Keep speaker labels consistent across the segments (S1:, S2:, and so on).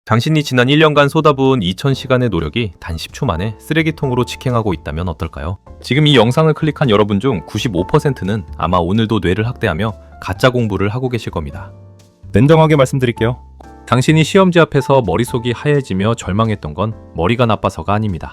S1: 당신이 지난 1년간 쏟아부은 2000시간의 노력이 단 10초 만에 쓰레기통으로 직행하고 있다면 어떨까요? 지금 이 영상을 클릭한 여러분 중 95%는 아마 오늘도 뇌를 학대하며 가짜 공부를 하고 계실 겁니다. 냉정하게 말씀드릴게요. 당신이 시험지 앞에서 머릿속이 하얘지며 절망했던 건 머리가 나빠서가 아닙니다.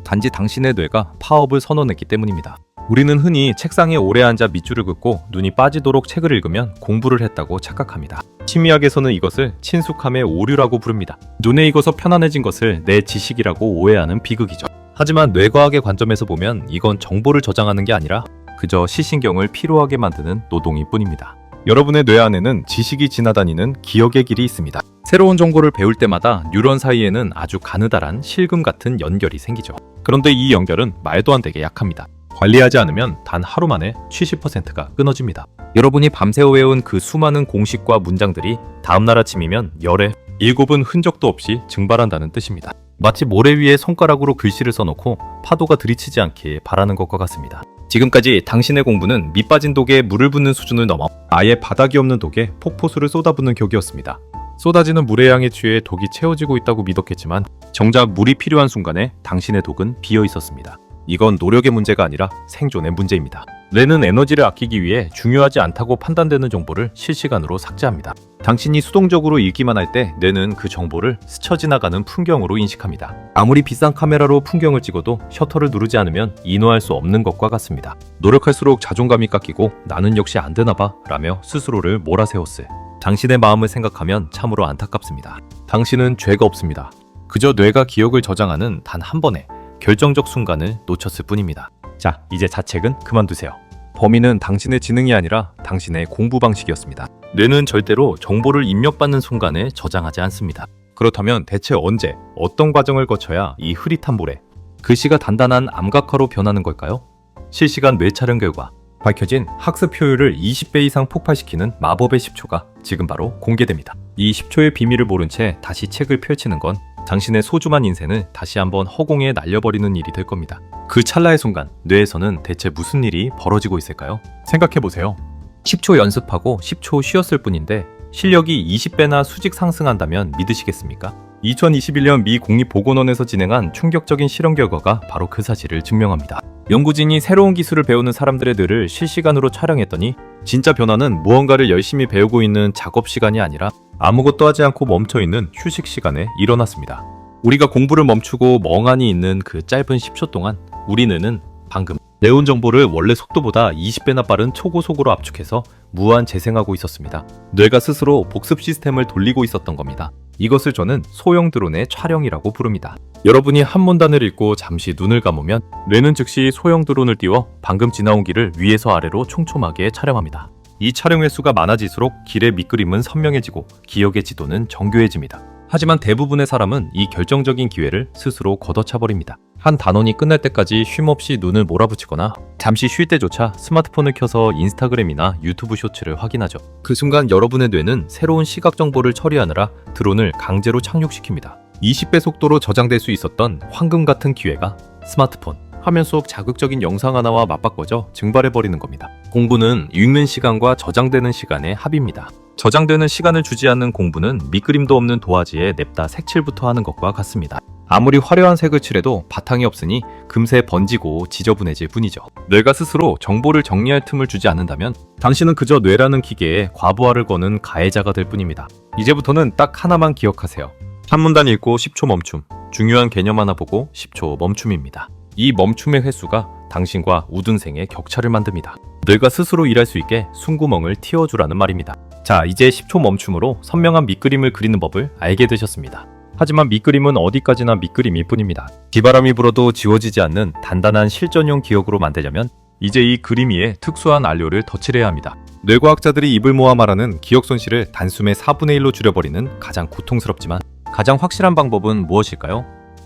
S1: 단지 당신의 뇌가 파업을 선언했기 때문입니다. 우리는 흔히 책상에 오래 앉아 밑줄을 긋고 눈이 빠지도록 책을 읽으면 공부를 했다고 착각합니다. 심리학에서는 이것을 친숙함의 오류라고 부릅니다. 눈에 익어서 편안해진 것을 내 지식이라고 오해하는 비극이죠. 하지만 뇌과학의 관점에서 보면 이건 정보를 저장하는 게 아니라 그저 시신경을 피로하게 만드는 노동일 뿐입니다. 여러분의 뇌 안에는 지식이 지나다니는 기억의 길이 있습니다. 새로운 정보를 배울 때마다 뉴런 사이에는 아주 가느다란 실금 같은 연결이 생기죠. 그런데 이 연결은 말도 안 되게 약합니다. 관리하지 않으면 단 하루 만에 70%가 끊어집니다. 여러분이 밤새워 외운 그 수많은 공식과 문장들이 다음날 아침이면 열에 7은 흔적도 없이 증발한다는 뜻입니다. 마치 모래 위에 손가락으로 글씨를 써놓고 파도가 들이치지 않길 바라는 것과 같습니다. 지금까지 당신의 공부는 밑 빠진 독에 물을 붓는 수준을 넘어 아예 바닥이 없는 독에 폭포수를 쏟아붓는 격이었습니다. 쏟아지는 물의 양에 취해 독이 채워지고 있다고 믿었겠지만 정작 물이 필요한 순간에 당신의 독은 비어 있었습니다. 이건 노력의 문제가 아니라 생존의 문제입니다. 뇌는 에너지를 아끼기 위해 중요하지 않다고 판단되는 정보를 실시간으로 삭제합니다. 당신이 수동적으로 읽기만 할 때 뇌는 그 정보를 스쳐 지나가는 풍경으로 인식합니다. 아무리 비싼 카메라로 풍경을 찍어도 셔터를 누르지 않으면 인화할 수 없는 것과 같습니다. 노력할수록 자존감이 깎이고 나는 역시 안 되나 봐 라며 스스로를 몰아세웠을 당신의 마음을 생각하면 참으로 안타깝습니다. 당신은 죄가 없습니다. 그저 뇌가 기억을 저장하는 단 한 번의 결정적 순간을 놓쳤을 뿐입니다. 자, 이제 자책은 그만두세요. 범인은 당신의 지능이 아니라 당신의 공부 방식이었습니다. 뇌는 절대로 정보를 입력받는 순간에 저장하지 않습니다. 그렇다면 대체 언제, 어떤 과정을 거쳐야 이 흐릿한 모래, 글씨가 단단한 암각화로 변하는 걸까요? 실시간 뇌 촬영 결과 밝혀진 학습 효율을 20배 이상 폭발시키는 마법의 10초가 지금 바로 공개됩니다. 이 10초의 비밀을 모른 채 다시 책을 펼치는 건 당신의 소중한 인생을 다시 한번 허공에 날려버리는 일이 될 겁니다. 그 찰나의 순간 뇌에서는 대체 무슨 일이 벌어지고 있을까요? 생각해보세요. 10초 연습하고 10초 쉬었을 뿐인데 실력이 20배나 수직 상승한다면 믿으시겠습니까? 2021년 미 국립보건원에서 진행한 충격적인 실험 결과가 바로 그 사실을 증명합니다. 연구진이 새로운 기술을 배우는 사람들의 뇌를 실시간으로 촬영했더니 진짜 변화는 무언가를 열심히 배우고 있는 작업 시간이 아니라 아무것도 하지 않고 멈춰있는 휴식 시간에 일어났습니다. 우리가 공부를 멈추고 멍하니 있는 그 짧은 10초 동안 우리 뇌는 방금 내온 정보를 원래 속도보다 20배나 빠른 초고속으로 압축해서 무한 재생하고 있었습니다. 뇌가 스스로 복습 시스템을 돌리고 있었던 겁니다. 이것을 저는 소형 드론의 촬영이라고 부릅니다. 여러분이 한 문단을 읽고 잠시 눈을 감으면 뇌는 즉시 소형 드론을 띄워 방금 지나온 길을 위에서 아래로 촘촘하게 촬영합니다. 이 촬영 횟수가 많아질수록 길의 밑그림은 선명해지고 기억의 지도는 정교해집니다. 하지만 대부분의 사람은 이 결정적인 기회를 스스로 걷어차버립니다. 한 단원이 끝날 때까지 쉼없이 눈을 몰아붙이거나 잠시 쉴 때조차 스마트폰을 켜서 인스타그램이나 유튜브 쇼츠를 확인하죠. 그 순간 여러분의 뇌는 새로운 시각 정보를 처리하느라 드론을 강제로 착륙시킵니다. 20배 속도로 저장될 수 있었던 황금 같은 기회가 스마트폰, 화면 속 자극적인 영상 하나와 맞바꿔져 증발해버리는 겁니다. 공부는 읽는 시간과 저장되는 시간의 합입니다. 저장되는 시간을 주지 않는 공부는 밑그림도 없는 도화지에 냅다 색칠부터 하는 것과 같습니다. 아무리 화려한 색을 칠해도 바탕이 없으니 금세 번지고 지저분해질 뿐이죠. 뇌가 스스로 정보를 정리할 틈을 주지 않는다면 당신은 그저 뇌라는 기계에 과부하를 거는 가해자가 될 뿐입니다. 이제부터는 딱 하나만 기억하세요. 한 문단 읽고 10초 멈춤, 중요한 개념 하나 보고 10초 멈춤입니다. 이 멈춤의 횟수가 당신과 우둔생의 격차를 만듭니다. 뇌가 스스로 일할 수 있게 숨구멍을 틔워주라는 말입니다. 자, 이제 10초 멈춤으로 선명한 밑그림을 그리는 법을 알게 되셨습니다. 하지만 밑그림은 어디까지나 밑그림일 뿐입니다. 비바람이 불어도 지워지지 않는 단단한 실전용 기억으로 만들려면 이제 이 그림 위에 특수한 안료를 덧칠해야 합니다. 뇌과학자들이 입을 모아 말하는 기억 손실을 단숨에 4분의 1로 줄여버리는 가장 고통스럽지만 가장 확실한 방법은 무엇일까요?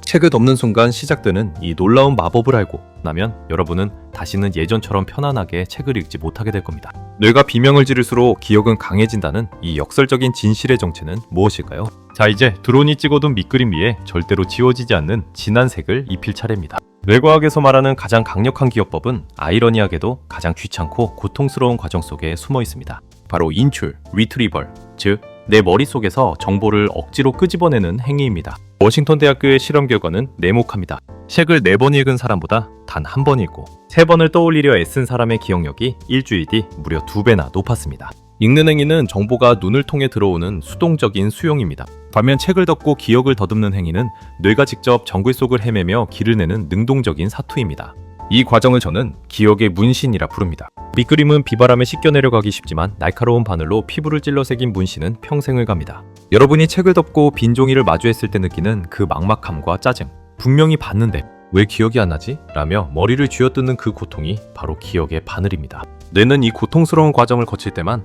S1: 책을 덮는 순간 시작되는 이 놀라운 마법을 알고 나면 여러분은 다시는 예전처럼 편안하게 책을 읽지 못하게 될 겁니다. 뇌가 비명을 지를수록 기억은 강해진다는 이 역설적인 진실의 정체는 무엇일까요? 자, 이제 드론이 찍어둔 밑그림 위에 절대로 지워지지 않는 진한 색을 입힐 차례입니다. 뇌과학에서 말하는 가장 강력한 기억법은 아이러니하게도 가장 귀찮고 고통스러운 과정 속에 숨어 있습니다. 바로 인출, 리트리벌, 즉 내 머릿속에서 정보를 억지로 끄집어내는 행위입니다. 워싱턴 대학교의 실험 결과는 네모카입니다. 책을 4번 읽은 사람보다 단 1번 읽고 3번을 떠올리려 애쓴 사람의 기억력이 일주일 뒤 무려 2배나 높았습니다. 읽는 행위는 정보가 눈을 통해 들어오는 수동적인 수용입니다. 반면 책을 덮고 기억을 더듬는 행위는 뇌가 직접 정글 속을 헤매며 길을 내는 능동적인 사투입니다. 이 과정을 저는 기억의 문신이라 부릅니다. 밑그림은 비바람에 씻겨 내려가기 쉽지만 날카로운 바늘로 피부를 찔러 새긴 문신은 평생을 갑니다. 여러분이 책을 덮고 빈 종이를 마주했을 때 느끼는 그 막막함과 짜증, 분명히 봤는데 왜 기억이 안 나지? 라며 머리를 쥐어뜯는 그 고통이 바로 기억의 바늘입니다. 뇌는 이 고통스러운 과정을 거칠 때만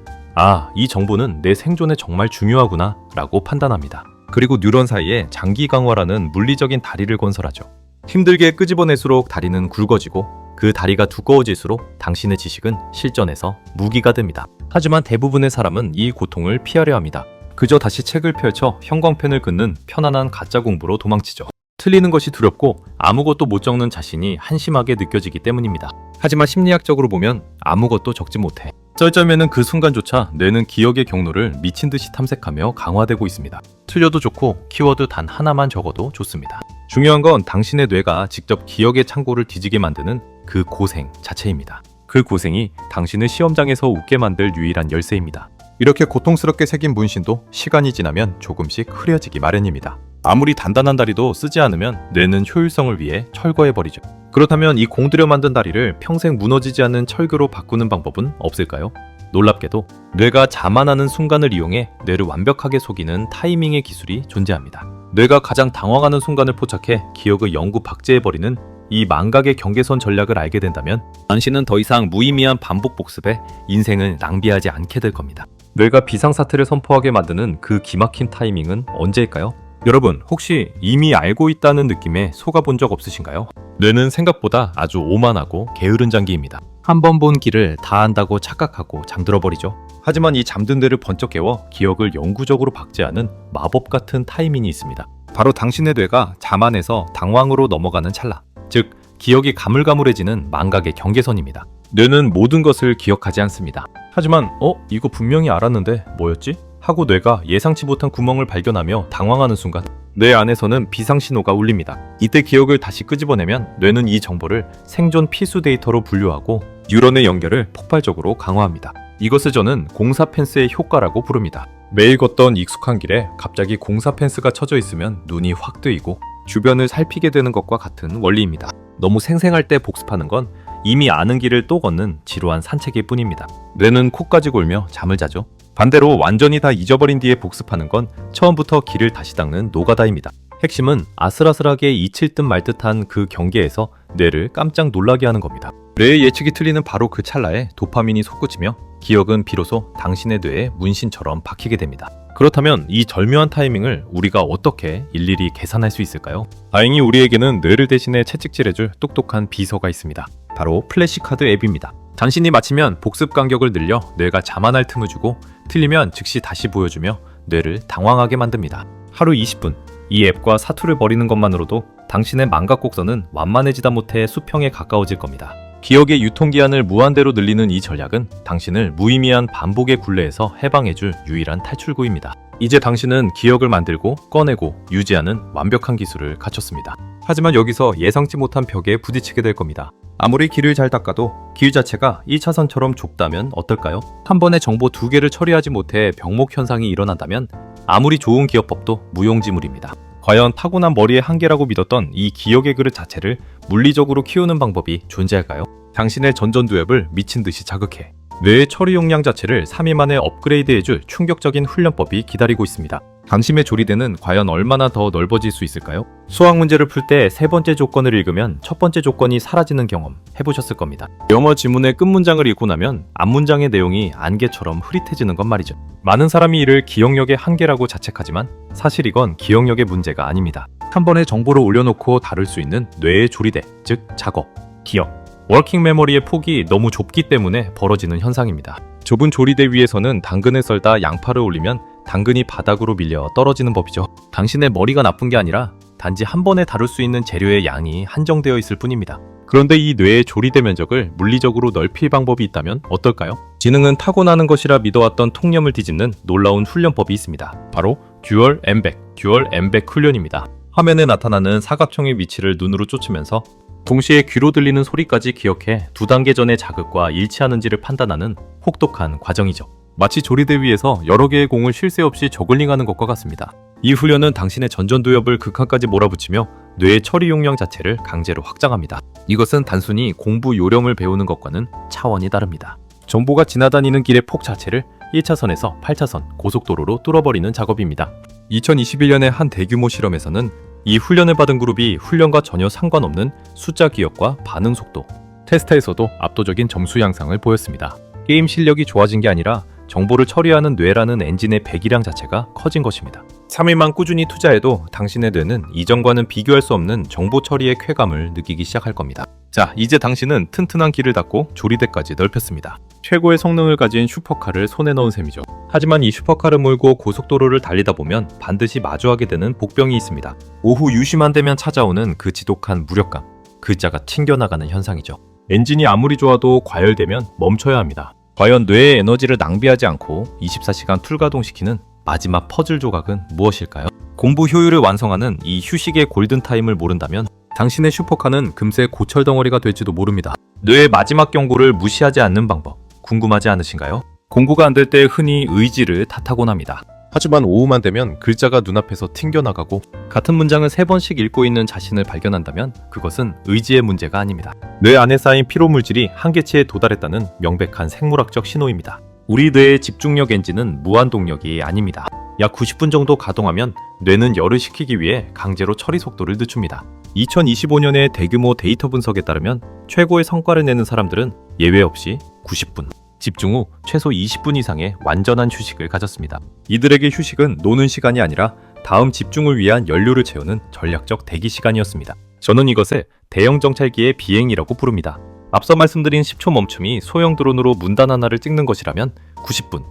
S1: 이 정보는 내 생존에 정말 중요하구나 라고 판단합니다. 그리고 뉴런 사이에 장기 강화라는 물리적인 다리를 건설하죠. 힘들게 끄집어낼수록 다리는 굵어지고 그 다리가 두꺼워질수록 당신의 지식은 실전에서 무기가 됩니다. 하지만 대부분의 사람은 이 고통을 피하려 합니다. 그저 다시 책을 펼쳐 형광펜을 긋는 편안한 가짜 공부로 도망치죠. 틀리는 것이 두렵고 아무것도 못 적는 자신이 한심하게 느껴지기 때문입니다. 하지만 심리학적으로 보면 아무것도 적지 못해. 쩔쩔매는 그 순간조차 뇌는 기억의 경로를 미친 듯이 탐색하며 강화되고 있습니다. 틀려도 좋고 키워드 단 하나만 적어도 좋습니다. 중요한 건 당신의 뇌가 직접 기억의 창고를 뒤지게 만드는 그 고생 자체입니다. 그 고생이 당신을 시험장에서 웃게 만들 유일한 열쇠입니다. 이렇게 고통스럽게 새긴 문신도 시간이 지나면 조금씩 흐려지기 마련입니다. 아무리 단단한 다리도 쓰지 않으면 뇌는 효율성을 위해 철거해버리죠. 그렇다면 이 공들여 만든 다리를 평생 무너지지 않는 철교로 바꾸는 방법은 없을까요? 놀랍게도 뇌가 자만하는 순간을 이용해 뇌를 완벽하게 속이는 타이밍의 기술이 존재합니다. 뇌가 가장 당황하는 순간을 포착해 기억을 영구 박제해버리는 이 망각의 경계선 전략을 알게 된다면 당신은 더 이상 무의미한 반복 복습에 인생을 낭비하지 않게 될 겁니다. 뇌가 비상사태를 선포하게 만드는 그 기막힌 타이밍은 언제일까요? 여러분, 혹시 이미 알고 있다는 느낌에 속아본 적 없으신가요? 뇌는 생각보다 아주 오만하고 게으른 장기입니다. 한 번 본 길을 다 안다고 착각하고 잠들어버리죠. 하지만 이 잠든 뇌를 번쩍 깨워 기억을 영구적으로 박제하는 마법 같은 타이밍이 있습니다. 바로 당신의 뇌가 자만에서 당황으로 넘어가는 찰나, 즉 기억이 가물가물해지는 망각의 경계선입니다. 뇌는 모든 것을 기억하지 않습니다. 하지만 이거 분명히 알았는데 뭐였지? 하고 뇌가 예상치 못한 구멍을 발견하며 당황하는 순간 뇌 안에서는 비상신호가 울립니다. 이때 기억을 다시 끄집어내면 뇌는 이 정보를 생존 필수 데이터로 분류하고 뉴런의 연결을 폭발적으로 강화합니다. 이것을 저는 공사 펜스의 효과라고 부릅니다. 매일 걷던 익숙한 길에 갑자기 공사 펜스가 쳐져 있으면 눈이 확 뜨이고 주변을 살피게 되는 것과 같은 원리입니다. 너무 생생할 때 복습하는 건 이미 아는 길을 또 걷는 지루한 산책일 뿐입니다. 뇌는 코까지 골며 잠을 자죠. 반대로 완전히 다 잊어버린 뒤에 복습하는 건 처음부터 길을 다시 닦는 노가다입니다. 핵심은 아슬아슬하게 잊힐 듯 말 듯한 그 경계에서 뇌를 깜짝 놀라게 하는 겁니다. 뇌의 예측이 틀리는 바로 그 찰나에 도파민이 솟구치며 기억은 비로소 당신의 뇌에 문신처럼 박히게 됩니다. 그렇다면 이 절묘한 타이밍을 우리가 어떻게 일일이 계산할 수 있을까요? 다행히 우리에게는 뇌를 대신해 채찍질해줄 똑똑한 비서가 있습니다. 바로 플래시카드 앱입니다. 단신이 마치면 복습 간격을 늘려 뇌가 자만할 틈을 주고 틀리면 즉시 다시 보여주며 뇌를 당황하게 만듭니다. 하루 20분, 이 앱과 사투를 벌이는 것만으로도 당신의 망각 곡선은 완만해지다 못해 수평에 가까워질 겁니다. 기억의 유통기한을 무한대로 늘리는 이 전략은 당신을 무의미한 반복의 굴레에서 해방해줄 유일한 탈출구입니다. 이제 당신은 기억을 만들고 꺼내고 유지하는 완벽한 기술을 갖췄습니다. 하지만 여기서 예상치 못한 벽에 부딪히게 될 겁니다. 아무리 길을 잘 닦아도 길 자체가 1차선처럼 좁다면 어떨까요? 한 번에 정보 2개를 처리하지 못해 병목 현상이 일어난다면 아무리 좋은 기억법도 무용지물입니다. 과연 타고난 머리의 한계라고 믿었던 이 기억의 그릇 자체를 물리적으로 키우는 방법이 존재할까요? 당신의 전전두엽을 미친 듯이 자극해 뇌의 처리 용량 자체를 3일 만에 업그레이드해줄 충격적인 훈련법이 기다리고 있습니다. 당신의 조리대는 과연 얼마나 더 넓어질 수 있을까요? 수학 문제를 풀 때 3번째 조건을 읽으면 첫 번째 조건이 사라지는 경험 해보셨을 겁니다. 영어 지문의 끝 문장을 읽고 나면 앞 문장의 내용이 안개처럼 흐릿해지는 것 말이죠. 많은 사람이 이를 기억력의 한계라고 자책하지만 사실 이건 기억력의 문제가 아닙니다. 한 번에 정보를 올려놓고 다룰 수 있는 뇌의 조리대, 즉 작업, 기억, 워킹 메모리의 폭이 너무 좁기 때문에 벌어지는 현상입니다. 좁은 조리대 위에서는 당근을 썰다 양파를 올리면 당근이 바닥으로 밀려 떨어지는 법이죠. 당신의 머리가 나쁜 게 아니라 단지 한 번에 다룰 수 있는 재료의 양이 한정되어 있을 뿐입니다. 그런데 이 뇌의 조리대 면적을 물리적으로 넓힐 방법이 있다면 어떨까요? 지능은 타고나는 것이라 믿어왔던 통념을 뒤집는 놀라운 훈련법이 있습니다. 바로 듀얼 엠백 훈련입니다. 화면에 나타나는 사각형의 위치를 눈으로 쫓으면서 동시에 귀로 들리는 소리까지 기억해 2단계 전의 자극과 일치하는지를 판단하는 혹독한 과정이죠. 마치 조리대 위에서 여러 개의 공을 쉴 새 없이 저글링하는 것과 같습니다. 이 훈련은 당신의 전전도엽을 극한까지 몰아붙이며 뇌의 처리 용량 자체를 강제로 확장합니다. 이것은 단순히 공부 요령을 배우는 것과는 차원이 다릅니다. 정보가 지나다니는 길의 폭 자체를 1차선에서 8차선 고속도로로 뚫어버리는 작업입니다. 2021년의 한 대규모 실험에서는 이 훈련을 받은 그룹이 훈련과 전혀 상관없는 숫자 기억과 반응 속도, 테스트에서도 압도적인 점수 향상을 보였습니다. 게임 실력이 좋아진 게 아니라 정보를 처리하는 뇌라는 엔진의 배기량 자체가 커진 것입니다. 3일만 꾸준히 투자해도 당신의 뇌는 이전과는 비교할 수 없는 정보 처리의 쾌감을 느끼기 시작할 겁니다. 자, 이제 당신은 튼튼한 길을 닫고 조리대까지 넓혔습니다. 최고의 성능을 가진 슈퍼카를 손에 넣은 셈이죠. 하지만 이 슈퍼카를 몰고 고속도로를 달리다 보면 반드시 마주하게 되는 복병이 있습니다. 오후 유시만 되면 찾아오는 그 지독한 무력감, 글자가 튕겨나가는 현상이죠. 엔진이 아무리 좋아도 과열되면 멈춰야 합니다. 과연 뇌의 에너지를 낭비하지 않고 24시간 풀가동시키는 마지막 퍼즐 조각은 무엇일까요? 공부 효율을 완성하는 이 휴식의 골든타임을 모른다면 당신의 슈퍼카는 금세 고철 덩어리가 될지도 모릅니다. 뇌의 마지막 경고를 무시하지 않는 방법, 궁금하지 않으신가요? 공부가 안 될 때 흔히 의지를 탓하곤 합니다. 하지만 오후만 되면 글자가 눈앞에서 튕겨나가고 같은 문장을 3번씩 읽고 있는 자신을 발견한다면 그것은 의지의 문제가 아닙니다. 뇌 안에 쌓인 피로물질이 한계치에 도달했다는 명백한 생물학적 신호입니다. 우리 뇌의 집중력 엔진은 무한동력이 아닙니다. 약 90분 정도 가동하면 뇌는 열을 식히기 위해 강제로 처리 속도를 늦춥니다. 2025년의 대규모 데이터 분석에 따르면 최고의 성과를 내는 사람들은 예외 없이 90분, 집중 후 최소 20분 이상의 완전한 휴식을 가졌습니다. 이들에게 휴식은 노는 시간이 아니라 다음 집중을 위한 연료를 채우는 전략적 대기 시간이었습니다. 저는 이것을 대형 정찰기의 비행이라고 부릅니다. 앞서 말씀드린 10초 멈춤이 소형 드론으로 문단 하나를 찍는 것이라면 90분,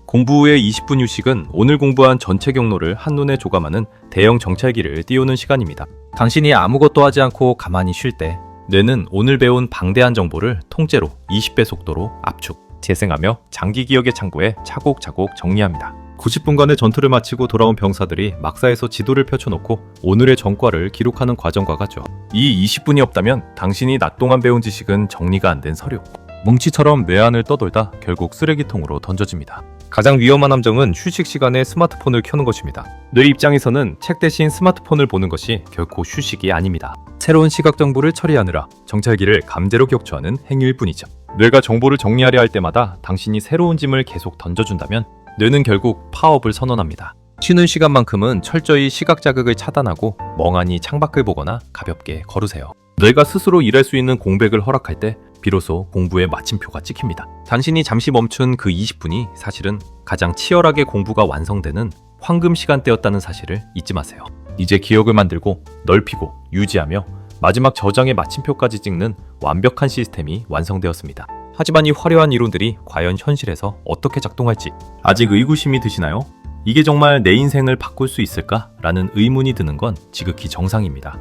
S1: 공부 후의 20분 휴식은 오늘 공부한 전체 경로를 한눈에 조감하는 대형 정찰기를 띄우는 시간입니다. 당신이 아무것도 하지 않고 가만히 쉴 때 뇌는 오늘 배운 방대한 정보를 통째로 20배 속도로 압축, 재생하며 장기 기억의 창고에 차곡차곡 정리합니다. 90분간의 전투를 마치고 돌아온 병사들이 막사에서 지도를 펼쳐놓고 오늘의 전과를 기록하는 과정과 같죠. 이 20분이 없다면 당신이 낮 동안 배운 지식은 정리가 안 된 서류, 뭉치처럼 뇌 안을 떠돌다 결국 쓰레기통으로 던져집니다. 가장 위험한 함정은 휴식 시간에 스마트폰을 켜는 것입니다. 뇌 입장에서는 책 대신 스마트폰을 보는 것이 결코 휴식이 아닙니다. 새로운 시각 정보를 처리하느라 정찰기를 감대로 격추하는 행위일 뿐이죠. 뇌가 정보를 정리하려 할 때마다 당신이 새로운 짐을 계속 던져준다면 뇌는 결국 파업을 선언합니다. 쉬는 시간만큼은 철저히 시각 자극을 차단하고 멍하니 창밖을 보거나 가볍게 걸으세요. 뇌가 스스로 일할 수 있는 공백을 허락할 때 비로소 공부의 마침표가 찍힙니다. 당신이 잠시 멈춘 그 20분이 사실은 가장 치열하게 공부가 완성되는 황금 시간대였다는 사실을 잊지 마세요. 이제 기억을 만들고 넓히고 유지하며 마지막 저장의 마침표까지 찍는 완벽한 시스템이 완성되었습니다. 하지만 이 화려한 이론들이 과연 현실에서 어떻게 작동할지 아직 의구심이 드시나요? 이게 정말 내 인생을 바꿀 수 있을까? 라는 의문이 드는 건 지극히 정상입니다.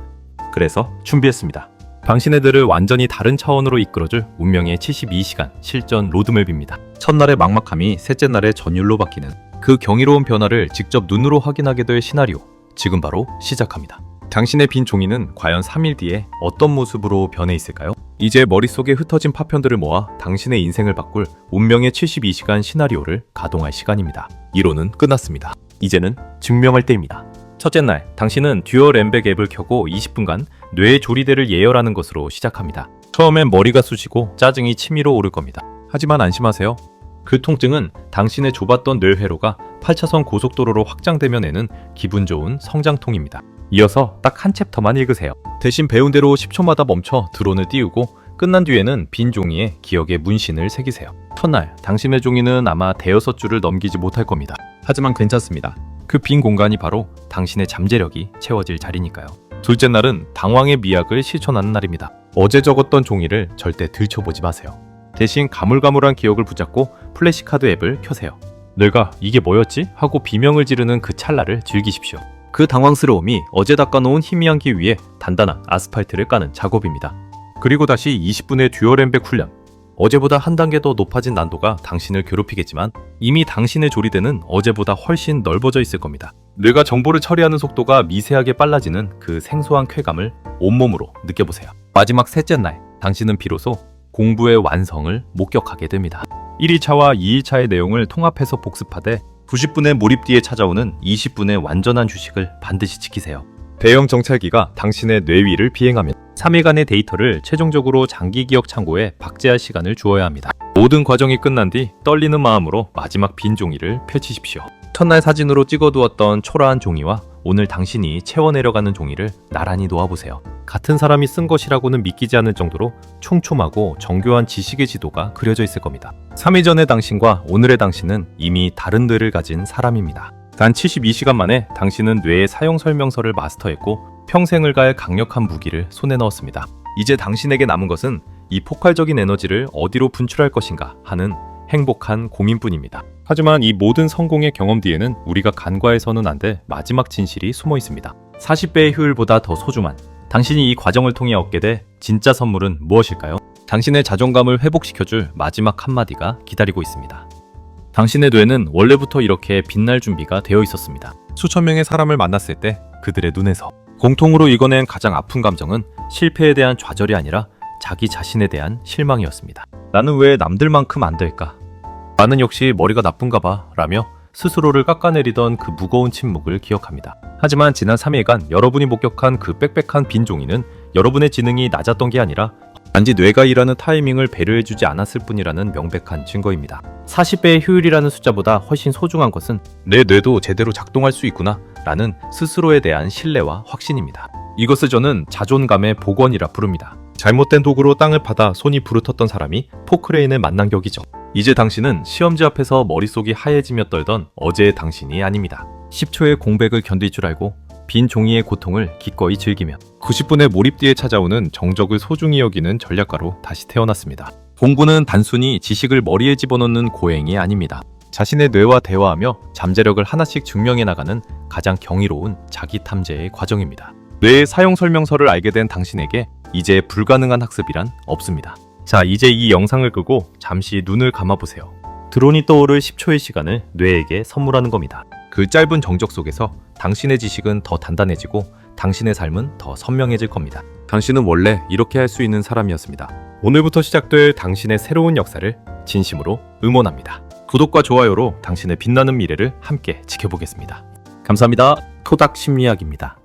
S1: 그래서 준비했습니다. 당신네들을 완전히 다른 차원으로 이끌어줄 운명의 72시간 실전 로드맵입니다. 첫날의 막막함이 셋째 날의 전율로 바뀌는 그 경이로운 변화를 직접 눈으로 확인하게 될 시나리오, 지금 바로 시작합니다. 당신의 빈 종이는 과연 3일 뒤에 어떤 모습으로 변해 있을까요? 이제 머릿속에 흩어진 파편들을 모아 당신의 인생을 바꿀 운명의 72시간 시나리오를 가동할 시간입니다. 이론은 끝났습니다. 이제는 증명할 때입니다. 첫째 날, 당신은 듀얼 엠백 앱을 켜고 20분간 뇌의 조리대를 예열하는 것으로 시작합니다. 처음엔 머리가 쑤시고 짜증이 치밀어 오를 겁니다. 하지만 안심하세요. 그 통증은 당신의 좁았던 뇌회로가 8차선 고속도로로 확장되며 내는 기분 좋은 성장통입니다. 이어서 딱 한 챕터만 읽으세요. 대신 배운 대로 10초마다 멈춰 드론을 띄우고 끝난 뒤에는 빈 종이에 기억의 문신을 새기세요. 첫날, 당신의 종이는 아마 대여섯 줄을 넘기지 못할 겁니다. 하지만 괜찮습니다. 그 빈 공간이 바로 당신의 잠재력이 채워질 자리니까요. 둘째 날은 당황의 미학을 실천하는 날입니다. 어제 적었던 종이를 절대 들춰보지 마세요. 대신 가물가물한 기억을 붙잡고 플래시카드 앱을 켜세요. 내가 이게 뭐였지? 하고 비명을 지르는 그 찰나를 즐기십시오. 그 당황스러움이 어제 닦아놓은 희미한 길 위에 단단한 아스팔트를 까는 작업입니다. 그리고 다시 20분의 듀얼 엠백 훈련. 어제보다 한 단계 더 높아진 난도가 당신을 괴롭히겠지만 이미 당신의 조리대는 어제보다 훨씬 넓어져 있을 겁니다. 뇌가 정보를 처리하는 속도가 미세하게 빨라지는 그 생소한 쾌감을 온몸으로 느껴보세요. 마지막 셋째 날, 당신은 비로소 공부의 완성을 목격하게 됩니다. 1일차와 2일차의 내용을 통합해서 복습하되 90분의 몰입 뒤에 찾아오는 20분의 완전한 휴식을 반드시 지키세요. 대형 정찰기가 당신의 뇌 위를 비행하면 3일간의 데이터를 최종적으로 장기 기억 창고에 박제할 시간을 주어야 합니다. 모든 과정이 끝난 뒤 떨리는 마음으로 마지막 빈 종이를 펼치십시오. 첫날 사진으로 찍어두었던 초라한 종이와 오늘 당신이 채워내려가는 종이를 나란히 놓아보세요. 같은 사람이 쓴 것이라고는 믿기지 않을 정도로 촘촘하고 정교한 지식의 지도가 그려져 있을 겁니다. 3일 전의 당신과 오늘의 당신은 이미 다른 뇌를 가진 사람입니다. 단 72시간 만에 당신은 뇌의 사용 설명서를 마스터했고 평생을 갈 강력한 무기를 손에 넣었습니다. 이제 당신에게 남은 것은 이 폭발적인 에너지를 어디로 분출할 것인가 하는 행복한 고민뿐입니다. 하지만 이 모든 성공의 경험 뒤에는 우리가 간과해서는 안 될 마지막 진실이 숨어 있습니다. 40배의 효율보다 더 소중한 당신이 이 과정을 통해 얻게 될 진짜 선물은 무엇일까요? 당신의 자존감을 회복시켜줄 마지막 한마디가 기다리고 있습니다. 당신의 뇌는 원래부터 이렇게 빛날 준비가 되어 있었습니다. 수천 명의 사람을 만났을 때 그들의 눈에서 공통으로 읽어낸 가장 아픈 감정은 실패에 대한 좌절이 아니라 자기 자신에 대한 실망이었습니다. 나는 왜 남들만큼 안 될까? 나는 역시 머리가 나쁜가 봐 라며 스스로를 깎아내리던 그 무거운 침묵을 기억합니다. 하지만 지난 3일간 여러분이 목격한 그 빽빽한 빈 종이는 여러분의 지능이 낮았던 게 아니라 단지 뇌가 일하는 타이밍을 배려해주지 않았을 뿐이라는 명백한 증거입니다. 40배의 효율이라는 숫자보다 훨씬 소중한 것은 내 뇌도 제대로 작동할 수 있구나 라는 스스로에 대한 신뢰와 확신입니다. 이것을 저는 자존감의 복원이라 부릅니다. 잘못된 도구로 땅을 파다 손이 부르텄던 사람이 포크레인을 만난 격이죠. 이제 당신은 시험지 앞에서 머릿속이 하얘지며 떨던 어제의 당신이 아닙니다. 10초의 공백을 견딜 줄 알고 빈 종이의 고통을 기꺼이 즐기며 90분의 몰입 뒤에 찾아오는 정적을 소중히 여기는 전략가로 다시 태어났습니다. 공부는 단순히 지식을 머리에 집어넣는 고행이 아닙니다. 자신의 뇌와 대화하며 잠재력을 하나씩 증명해 나가는 가장 경이로운 자기 탐재의 과정입니다. 뇌의 사용 설명서를 알게 된 당신에게 이제 불가능한 학습이란 없습니다. 자, 이제 이 영상을 끄고 잠시 눈을 감아보세요. 드론이 떠오를 10초의 시간을 뇌에게 선물하는 겁니다. 그 짧은 정적 속에서 당신의 지식은 더 단단해지고 당신의 삶은 더 선명해질 겁니다. 당신은 원래 이렇게 할 수 있는 사람이었습니다. 오늘부터 시작될 당신의 새로운 역사를 진심으로 응원합니다. 구독과 좋아요로 당신의 빛나는 미래를 함께 지켜보겠습니다. 감사합니다. 토닥 심리학입니다.